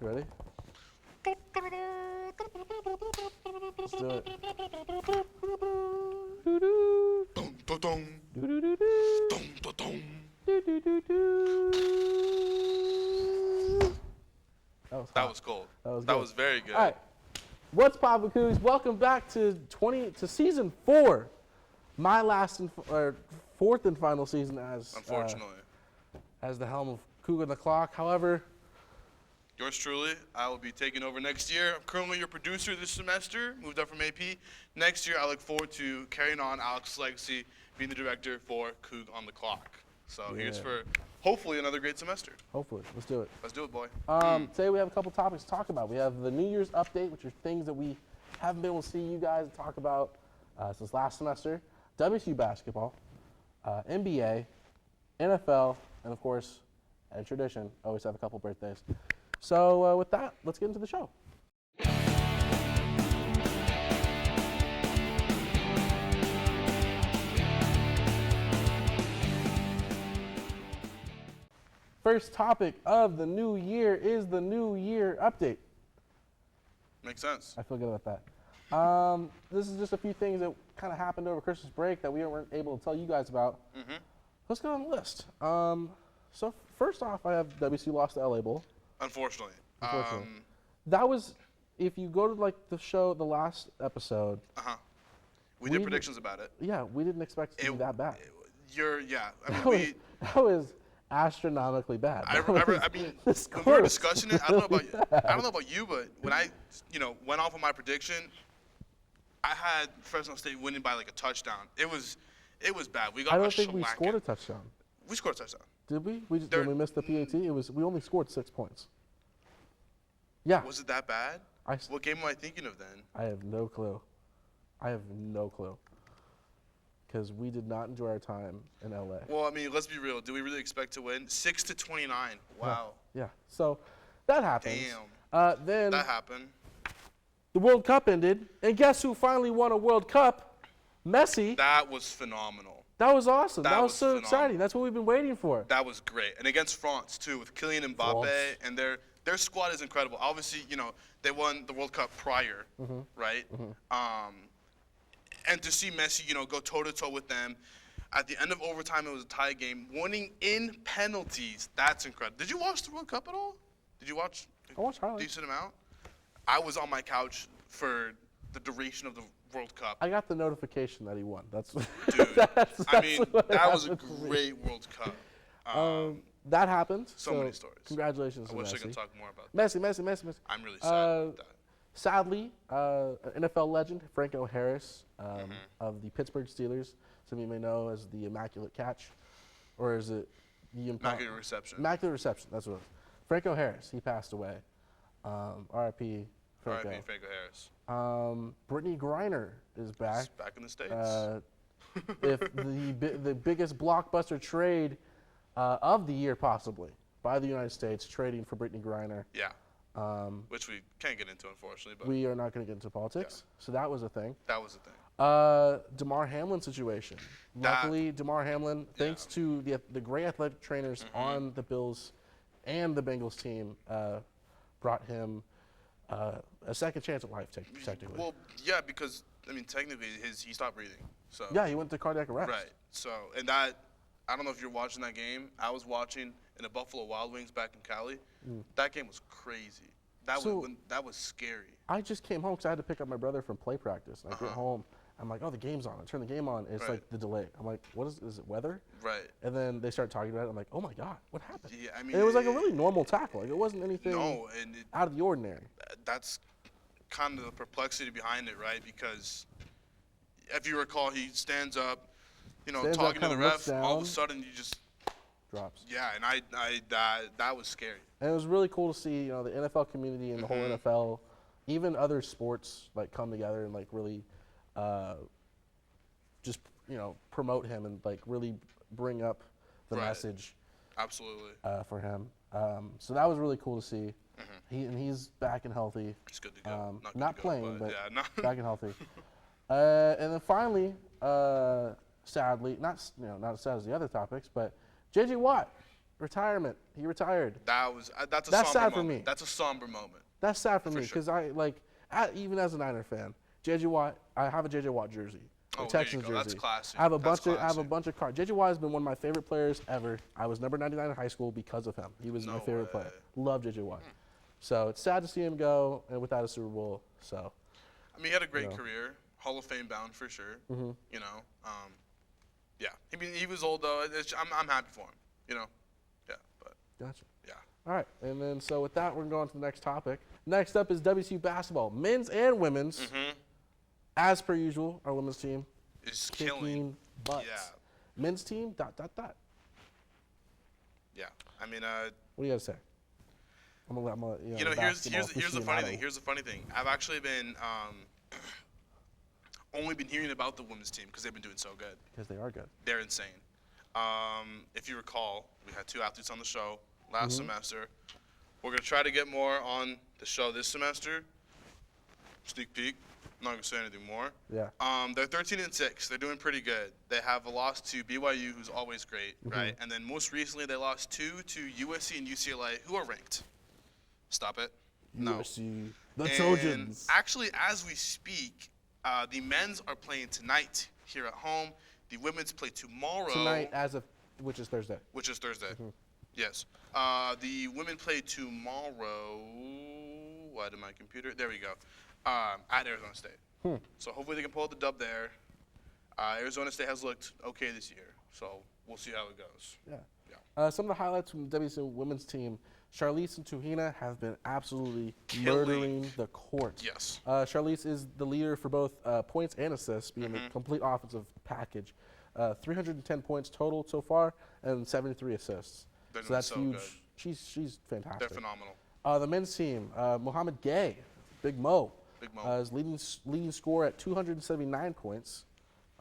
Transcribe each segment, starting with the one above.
Ready? Let's do it. Dum, dum, dum. Do-do-do-do. Dum, dum, dum. Do-do-do-do. That was hot. That was cold. That was That good. was very good. All right. What's poppin', Cougs? Welcome back to season 4. My last or fourth and final season as Unfortunately. As the helm of Coug on the clock. However, Yours truly, I will be taking over next year. I'm currently your producer this semester, moved up from AP. Next year, I look forward to carrying on Alex's legacy, being the director for Coug on the clock. So here's for hopefully another great semester. hopefully, let's do it. Let's do it, boy. Today we have a couple topics to talk about. We have the New Year's update, which are things that we haven't been able to see you guys talk about since last semester. WSU Basketball, NBA, NFL, and of course, a tradition, always have a couple birthdays. So with that, let's get into the show. First topic of the new year is the New Year update. Makes sense. I feel good about that. This is just a few things that kind of happened over Christmas break that we weren't able to tell you guys about. Let's go on the list. So first off, I have WC lost the LA Bowl. Unfortunately. That was, if you go to like the show, the last episode. We did predictions about it. Yeah, we didn't expect it to be that bad. I mean, that was astronomically bad. I mean, when we were discussing it, I don't know about you, but when I, went off on my prediction, I had Fresno State winning by like a touchdown. It was bad. We got I don't think we scored a touchdown. We scored a touchdown. Did we? When we missed the PAT, we only scored 6 points. Yeah. Was it that bad? What game am I thinking of then? I have no clue. Because we did not enjoy our time in LA. Well, I mean, let's be real. Do we really expect to win? 6-29. Wow. Yeah. So that happened. Damn. Then That happened. the World Cup ended, and guess who finally won a World Cup? Messi. That was phenomenal. That was awesome. That was so phenomenal. exciting. That's what we've been waiting for. That was great. And against France, too, with Kylian Mbappe, and their squad is incredible. Obviously, they won the World Cup prior, right? And to see Messi, go toe-to-toe with them. At the end of overtime, it was a tie game. Winning in penalties, that's incredible. Did you watch the World Cup at all? Did you watch I watched a highlights. decent amount? I was on my couch for the duration of the World Cup. I got the notification that he won. That's Dude, that's that was a great World Cup. That happened. So many stories. Congratulations I to wish Messi. I could talk more about that. Messi. I'm really sad about that. Sadly, NFL legend Franco Harris of the Pittsburgh Steelers, some of you may know as the Immaculate Catch, or is it the Immaculate Reception. Immaculate Reception, that's what it was. Franco Harris, he passed away. R.I.p. Franco. R.I.P. Franco Harris. Brittany Griner is back. He's back in the States. If the biggest blockbuster trade of the year, possibly, by the United States, trading for Brittany Griner. Yeah. Which we can't get into, unfortunately. But We are not going to get into politics. Yeah. So that was a thing. That was a thing. DeMar Hamlin situation. Luckily, DeMar Hamlin, thanks to the great athletic trainers on the Bills and the Bengals team, brought him a second chance at life, technically. Well, yeah, because, technically, he stopped breathing. So yeah, he went to cardiac arrest. Right. So, and that, I don't know if you're watching that game. I was watching in the Buffalo Wild Wings back in Cali. That game was crazy. That was scary. I just came home because I had to pick up my brother from play practice. And I get home, I'm like, oh, the game's on. I turn the game on. It's like the delay. I'm like, what is it weather? Right. And then they start talking about it. I'm like, oh my God, what happened? Yeah, and it was like a really normal tackle. Like it wasn't anything out of the ordinary. That's kind of the perplexity behind it, right? Because if you recall, he stands up, talking to the ref. All of a sudden, you just drops. Yeah, and that was scary. And it was really cool to see, the NFL community and the whole NFL, even other sports, like come together and like really, just promote him and like really bring up the message. Absolutely. For him. So that was really cool to see. He's back and healthy. He's good to go. Not playing, but back and healthy. And then finally, sadly, not as sad as the other topics, but J.J. Watt retirement. He retired. That's a That's somber sad moment. for me. That's a somber moment. That's sad for me sure. because even as a Niner fan, J.J. Watt, I have a J.J. Watt jersey. Oh, Texans there you go. jersey. That's classy. I have a bunch of cards. J.J. Watt has been one of my favorite players ever. I was number 99 in high school because of him. He was my favorite player. Love J.J. Watt. So it's sad to see him go and without a Super Bowl. So. I mean, he had a great career, Hall of Fame bound for sure. Mm-hmm. You know, yeah. I mean, he was old though. I'm happy for him. You know, yeah. But Gotcha. yeah. All right, and then so with that, we're going to the next topic. Next up is WSU basketball, men's and women's. Mm-hmm. As per usual, our women's team Is kicking killing. butts. Yeah. Men's team. ... Yeah. I mean, What do you got to say? I'm gonna let you know, here's the funny thing. Here's the funny thing. I've actually been only been hearing about the women's team because they've been doing so good. Because they are good. They're insane. If you recall, we had 2 athletes on the show last semester. We're gonna try to get more on the show this semester. Sneak peek. I'm not gonna say anything more. Yeah. They're 13-6. They're doing pretty good. They have a loss to BYU, who's always great, right? And then most recently, they lost 2 to USC and UCLA, who are ranked. Stop it. No. USC, the And Trojans. actually, as we speak, the men's are playing tonight here at home. The women's play tomorrow. Tonight, which is Thursday. Which is Thursday. Yes. The women play tomorrow. Why did my computer? There we go. At Arizona State. So hopefully they can pull out the dub there. Arizona State has looked okay this year, so we'll see how it goes. Yeah. Some of the highlights from the WSU women's team. Charlize and Tuhina have been absolutely murdering the court. Yes. Charlize is the leader for both points and assists, being the complete offensive package. 310 points total so far and 73 assists. They're So that's so huge. good. She's fantastic. They're phenomenal. The men's team, Mohamed Gay, Big Mo, Big Mo. is leading scorer at 279 points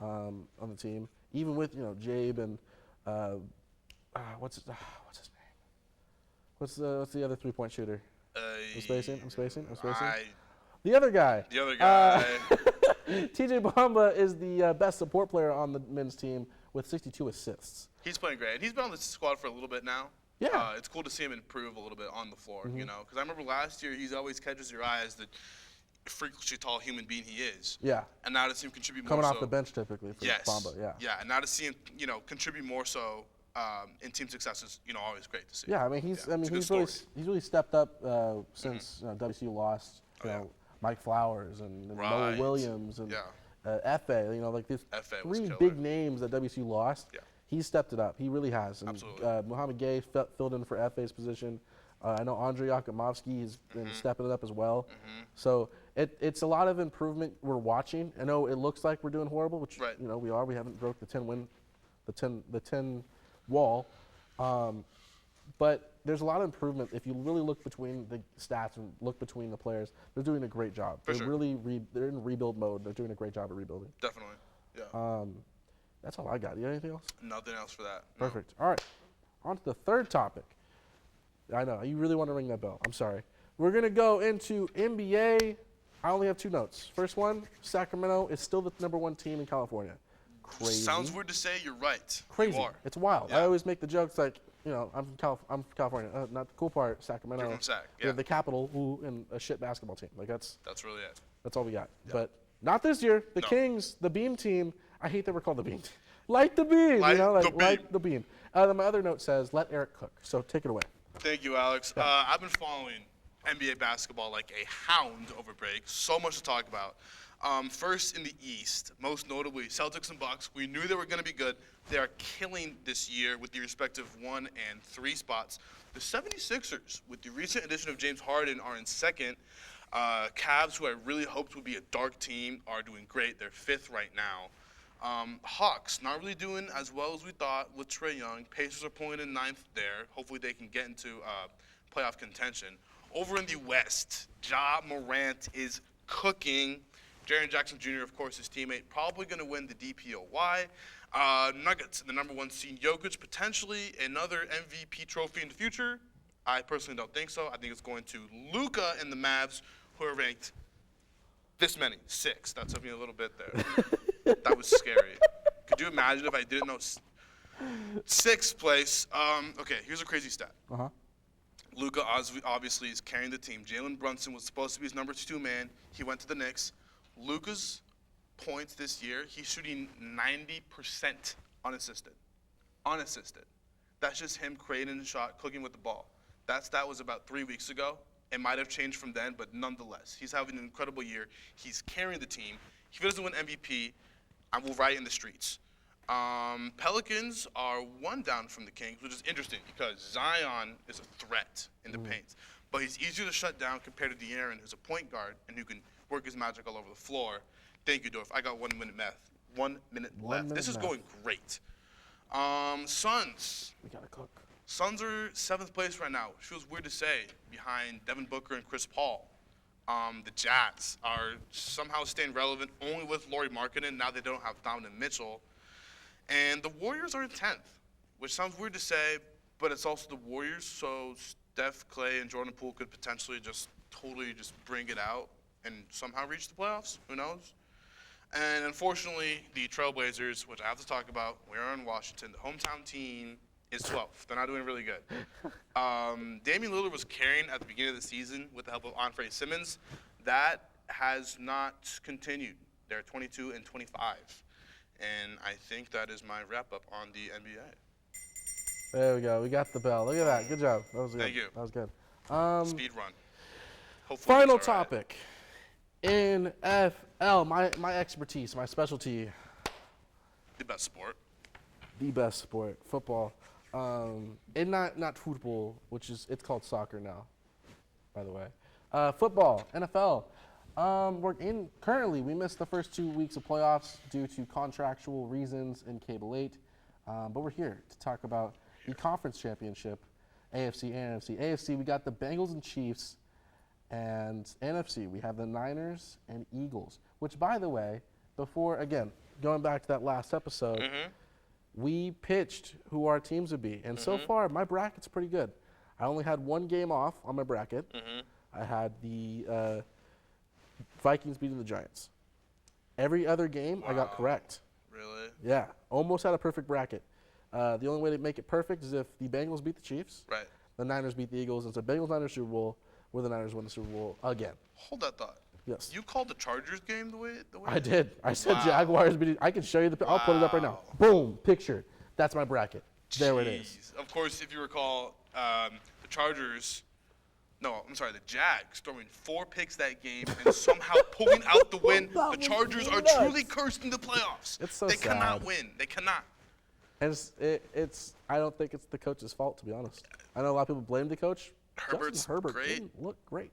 on the team, even with Jabe and what's his name? What's the other 3-point shooter? I'm spacing. The other guy. The other guy. TJ Bamba is the best support player on the men's team with 62 assists. He's playing great. And he's been on the squad for a little bit now. Yeah. It's cool to see him improve a little bit on the floor, you know, because I remember last year he's always catches your eye as the freakishly tall human being he is. Yeah. And now to see him contribute more Coming so. off the bench typically for Bamba, yeah. Yeah, and now to see him, contribute more so in team success is, always great to see. Yeah, I mean he's really stepped up since WSU lost Mike Flowers and Noah Williams and F.A. Like these F.A. was 3 killer. big names that WSU lost. Yeah. He's stepped it up. He really has. And, Absolutely. Mohamed Gay filled in for F.A.'s position. I know Andrei Yakimovsky has been stepping it up as well. So it's a lot of improvement we're watching. I know it looks like we're doing horrible, which we are. We haven't broke the 10 wall. But there's a lot of improvement. If you really look between the stats and look between the players, they're doing a great job. For they're sure. They're in rebuild mode. They're doing a great job at rebuilding. Definitely. Yeah. That's all I got. You got anything else? Nothing else for that. No. Perfect. All right. On to the third topic. I know. You really want to ring that bell. I'm sorry. We're going to go into NBA. I only have 2 notes. First one, Sacramento is still the #1 team in California. Crazy. Sounds weird to say. You're right. Crazy. You are. It's wild. Yeah. I always make the jokes like, I'm from California. Not the cool part, Sacramento. You're from Sac, We have yeah. the capital, and a shit basketball team. Like that's really it. That's all we got. But not this year. The No. Kings, the Beam team. I hate that we're called the Beam. Light the beam. Light Light the beam. Then my other note says, let Eric cook. So take it away. Thank you, Alex. I've been following NBA basketball like a hound over break. So much to talk about. First in the East, most notably Celtics and Bucks. We knew they were going to be good. They are killing this year with the respective 1 and 3 spots. The 76ers, with the recent addition of James Harden, are in second. Cavs, who I really hoped would be a dark team, are doing great. They're 5th right now. Hawks, not really doing as well as we thought with Trae Young. Pacers are pulling in 9th there. Hopefully they can get into playoff contention. Over in the West, Ja Morant is cooking. Jaren Jackson Jr., of course, his teammate, probably going to win the DPOY. Nuggets, the #1 seed. Jokic, potentially another MVP trophy in the future. I personally don't think so. I think it's going to Luka and the Mavs, who are ranked this many, 6. That took me a little bit there. That was scary. Could you imagine if I didn't know Sixth place. Okay, here's a crazy stat. Uh-huh. Luka obviously is carrying the team. Jalen Brunson was supposed to be his number 2 man. He went to the Knicks. Luka's points this year, he's shooting 90% unassisted. Unassisted. That's just him creating a shot, cooking with the ball. That stat was about 3 weeks ago. It might have changed from then, but nonetheless, he's having an incredible year. He's carrying the team. If he doesn't win MVP, I will riot in the streets. Pelicans are 1 down from the Kings, which is interesting because Zion is a threat in the paint. But he's easier to shut down compared to De'Aaron, who's a point guard and who can work his magic all over the floor. Thank you, Dorf. I got 1 minute left. 1 minute left. This is going great. Suns. We got to cook. Suns are 7th place right now, which feels weird to say, behind Devin Booker and Chris Paul. The Jazz are somehow staying relevant only with Lauri Markkanen. Now they don't have Donovan Mitchell. And the Warriors are in 10th, which sounds weird to say, but it's also the Warriors, so Steph, Clay, and Jordan Poole could potentially just totally just bring it out and somehow reach the playoffs. Who knows? And unfortunately, the Trailblazers, which I have to talk about, we are in Washington. The hometown team is 12th. They're not doing really good. Damian Lillard was carrying at the beginning of the season with the help of Andre Simmons. That has not continued. They're 22 and 25. And I think that is my wrap-up on the NBA. There we go. We got the bell. Look at that. Good job. That was good. Thank you. That was good. Speed run. Hopefully Final it's all right. topic. NFL, my expertise, my specialty, The best sport. the best sport, football. And not football, it's called soccer now, by the way. Football, NFL. Currently, we missed the first 2 weeks of playoffs due to contractual reasons in Cable 8. But we're here to talk about the conference championship, AFC and NFC. AFC, we got the Bengals and Chiefs, and NFC, we have the Niners and Eagles, which, by the way, again, going back to that last episode, we pitched who our teams would be. And so far, my bracket's pretty good. I only had 1 game off on my bracket. I had the Vikings beating the Giants. Every other game, I got correct. Really? Yeah, almost had a perfect bracket. The only way to make it perfect is if the Bengals beat the Chiefs, Right. the Niners beat the Eagles, and so Bengals-Niners Super Bowl, where the Niners win the Super Bowl again. Hold that thought. Yes. You called the Chargers game the way I did. I said Wow. Jaguars beating. I can show you I'll put it up right now. Boom, picture. That's my bracket. There it is. Jeez. Of course, if you recall, the Chargers. No, I'm sorry, the Jags throwing 4 picks that game and somehow pulling out the win. That The was Chargers are nuts. truly cursed in the playoffs. It's so they sad. cannot win. They cannot. And I don't think it's the coach's fault, to be honest. I know a lot of people blame the coach. Herbert's Justin Herbert great. didn't look great.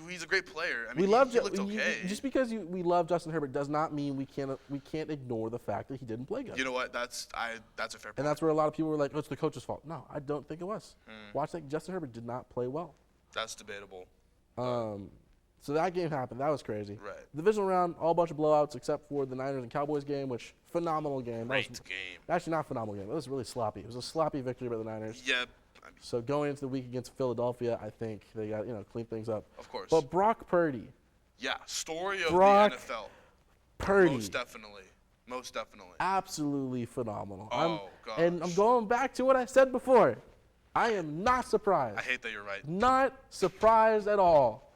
He's a great player. I mean, We love he looked okay. just because we love Justin Herbert does not mean we can't ignore the fact that he didn't play good. You know what? That's a fair point. And that's where a lot of people were like, "Oh, it's the coach's fault." No, I don't think it was. Watch that. Justin Herbert did not play well. That's debatable. So that game happened. That was crazy. Right. Divisional round, all bunch of blowouts except for the Niners and Cowboys game, which phenomenal game. Great game. Actually, not phenomenal game. It was really sloppy. It was a sloppy victory by the Niners. Yeah. I mean, So going into the week against Philadelphia, I think they got clean things up. of course. But Brock Purdy. Yeah. Story of Brock the NFL. Purdy. Most definitely. Most definitely. Absolutely phenomenal. Oh, And I'm gosh. going back to what I said before. I am not surprised. I hate that you're right. Not surprised at all.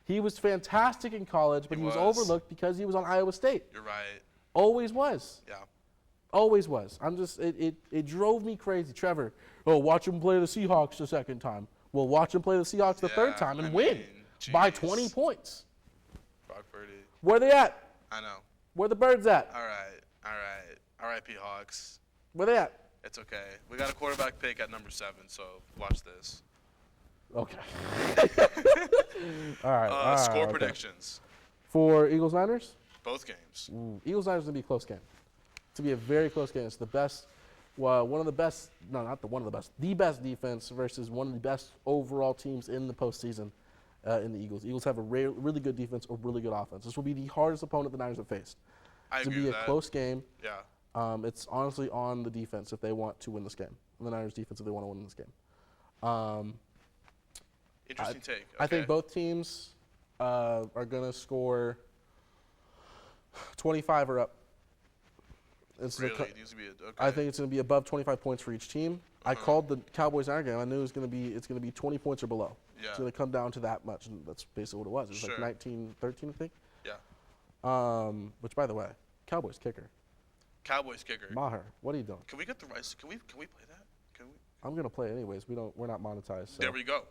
He was fantastic in college, but he was was. overlooked because he was on Iowa State. You're right. Always was. Yeah. Always was. It drove me crazy. Trevor, watch him play the Seahawks the second time. Well, watch him play the Seahawks the third Yeah, time and I win mean, by jeez. 20 points. Brock Purdy. Where they at? I know. Where the birds at? All right. All right. R.I.P. Hawks. Where they at? It's okay. We got a quarterback pick at number 7, so watch this. Okay. All right. Score okay. predictions. For Eagles-Niners? Both games. Eagles-Niners is going to be a close game. It's going to be a very close game. It's the best, one of the best, no, not the one of the best, the best defense versus one of the best overall teams in the postseason in the Eagles. Eagles have a really good defense, a really good offense. This will be the hardest opponent the Niners have faced. I It's agree going to with be a that. close game. Yeah. It's honestly on the defense if they want to win this game. The Niners defense if they want to win this game. Interesting take. I think Okay. both teams are going to score 25 or up. It's Really? It needs to be okay. I think it's going to be above 25 points for each team. I called the Cowboys-Niner game. I knew it's going to be 20 points or below. Yeah. It's going to come down to that much, and that's basically what it was. It was Sure. like 19-13, I think. Yeah. Which, by the way, Cowboys kicker. Cowboys kicker. Maher, what are you doing? Can we get the rights? Can we play that? Can we? I'm going to play it anyways. We're not monetized. So. There we go.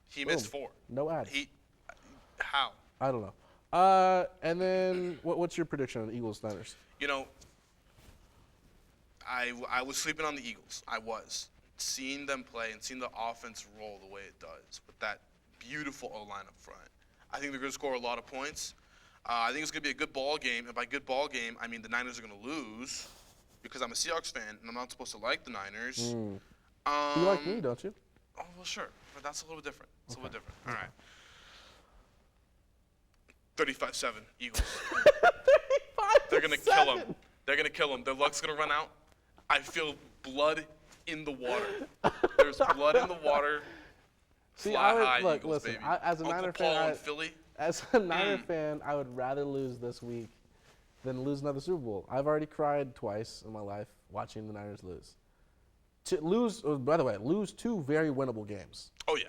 He missed 4. No ads. How? I don't know. And then what's your prediction on Eagles-Niners? You know, I was sleeping on the Eagles. I was. Seeing them play and seeing the offense roll the way it does with that beautiful O-line up front. I think they're going to score a lot of points. I think it's going to be a good ball game. And by good ball game, I mean the Niners are going to lose because I'm a Seahawks fan and I'm not supposed to like the Niners. You like me, don't you? Oh, well, sure. But that's a little bit different. It's a little different. All right. 35-7, Eagles. 35-7. They're going to kill them. They're going to kill them. Their luck's going to run out. I feel blood in the water. There's blood in the water. See, Fly high, look, Eagles, listen, baby. as a Uncle Niner Paul fan, in Philly. as a Niner fan, I would rather lose this week than lose another Super Bowl. I've already cried twice in my life watching the Niners lose. By the way, lose 2 very winnable games. Oh, yeah.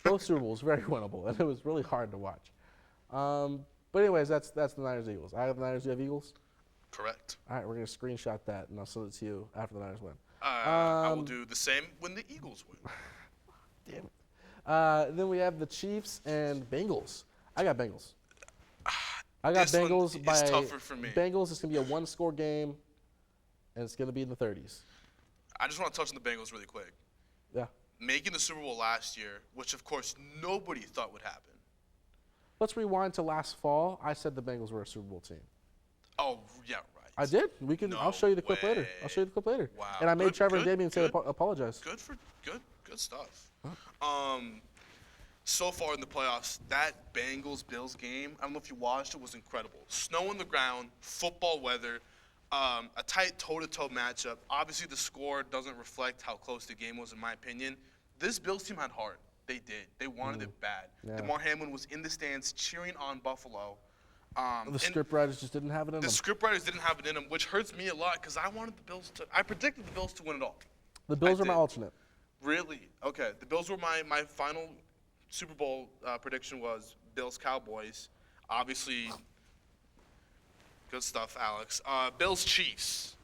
Both Super Bowls very winnable, and it was really hard to watch. But anyways, that's the Niners-Eagles. I have the Niners. You have Eagles? Correct. All right, we're going to screenshot that, and I'll send it to you after the Niners win. I will do the same when the Eagles win. Damn it. Then we have the Chiefs and Bengals. I got Bengals. I got This one Bengals by is tougher for me. Bengals. It's going to be a 1-score game, and it's going to be in the 30s. I just want to touch on the Bengals really quick. Yeah. Making the Super Bowl last year, which, of course, nobody thought would happen. Let's rewind to last fall. I said the Bengals were a Super Bowl team. Oh, yeah, right. I did. I'll show you the clip later. I'll show you the clip later. Wow. And I made Trevor and Damian say good. apologize. Good stuff. So far in the playoffs, that Bengals-Bills game, I don't know if you watched it, was incredible. Snow on the ground, football weather, a tight toe-to-toe matchup. Obviously, the score doesn't reflect how close the game was, in my opinion. This Bills team had heart. They did. They wanted it bad. Yeah. DeMar Hamlin was in the stands cheering on Buffalo. The scriptwriters just didn't have it in them. The scriptwriters didn't have it in them, which hurts me a lot because I wanted the Bills to. I predicted the Bills to win it all. The Bills are my alternate. Really? Okay. The Bills were my final Super Bowl prediction was Bills-Cowboys. Obviously, good stuff, Alex. Bills-Chiefs.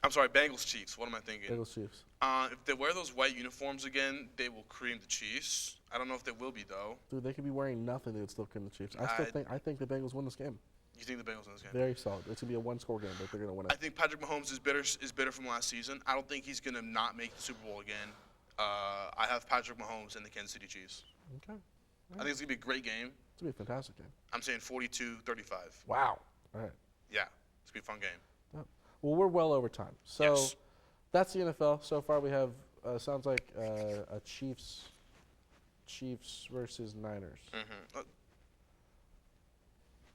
I'm sorry, Bengals-Chiefs. What am I thinking? Bengals-Chiefs. If they wear those white uniforms again, they will cream the Chiefs. I don't know if they will be, though. Dude, they could be wearing nothing. They would still cream the Chiefs. I think the Bengals win this game. You think the Bengals win this game? Very solid. It's going to be a 1-score game, but they're going to win it. I think Patrick Mahomes is bitter from last season. I don't think he's going to not make the Super Bowl again. I have Patrick Mahomes and the Kansas City Chiefs. Okay. I think it's going to be a great game. It's going to be a fantastic game. I'm saying 42-35. Wow. All right. Yeah, it's going to be a fun game. Yep. Well, we're well over time. So Yes. That's the NFL. So far we have, sounds like a Chiefs versus Niners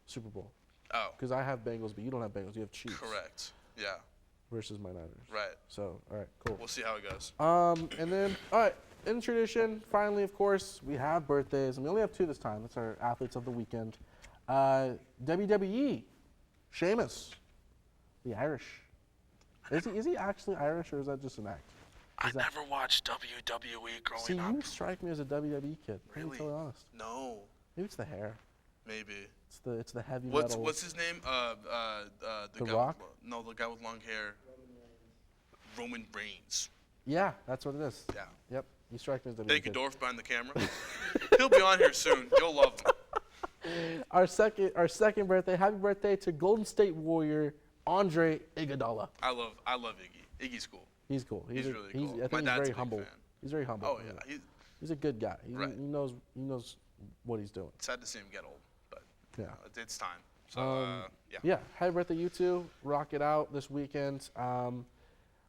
Super Bowl. Oh, Because I have Bengals, but you don't have Bengals. You have Chiefs. correct. Yeah, Versus my Niners. right. So, all right, cool. We'll see how it goes. And then, all right, in tradition, finally, of course, we have birthdays. And we only have 2 this time. That's our athletes of the weekend. WWE, Sheamus, the Irish. Is he actually Irish, or is that just an act? I never watched WWE growing See, up. you strike me as a WWE kid. Really? To be totally honest. No, Maybe it's the hair. maybe. It's the heavy metal. What's his name? The guy Rock? No, the guy with long hair. Roman Reigns. Yeah, that's what it is. Yeah. Yep. You strike me as a WWE Thank you, kid. Dorf, behind the camera. He'll be on here soon. You'll love him. Our second birthday. Happy birthday to Golden State Warrior Andre Iguodala. I love Iggy. Iggy's cool. He's cool. He's really cool. I think My he's dad's a very big humble. fan. He's very humble. Oh yeah, He's a good guy. Right. He knows what he's doing. sad to see him get old, but Yeah. it's time. So yeah. Yeah. Happy birthday, you two. Rock it out this weekend.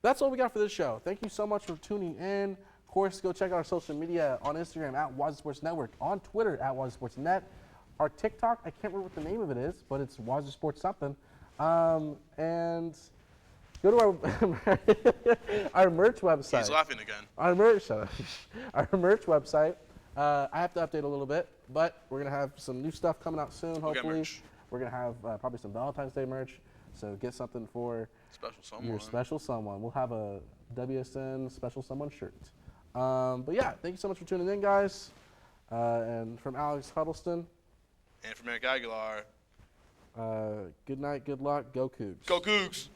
That's all we got for this show. Thank you so much for tuning in. Of course, go check out our social media on Instagram at Wazzu Sports Network, on Twitter at Wazzu Sports Net. Our TikTok, I can't remember what the name of it is, but it's Wazzu Sports something. And go to our merch website. He's laughing again. Our merch website. I have to update a little bit, but we're gonna have some new stuff coming out soon. We'll get Hopefully, merch. we're gonna have probably some Valentine's Day merch. So get something for Special someone. your special someone. We'll have a WSN special someone shirt. But yeah, thank you so much for tuning in, guys. And from Alex Huddleston. And from Erick Aguilar. Good night, good luck, go Cougs. Go Cougs!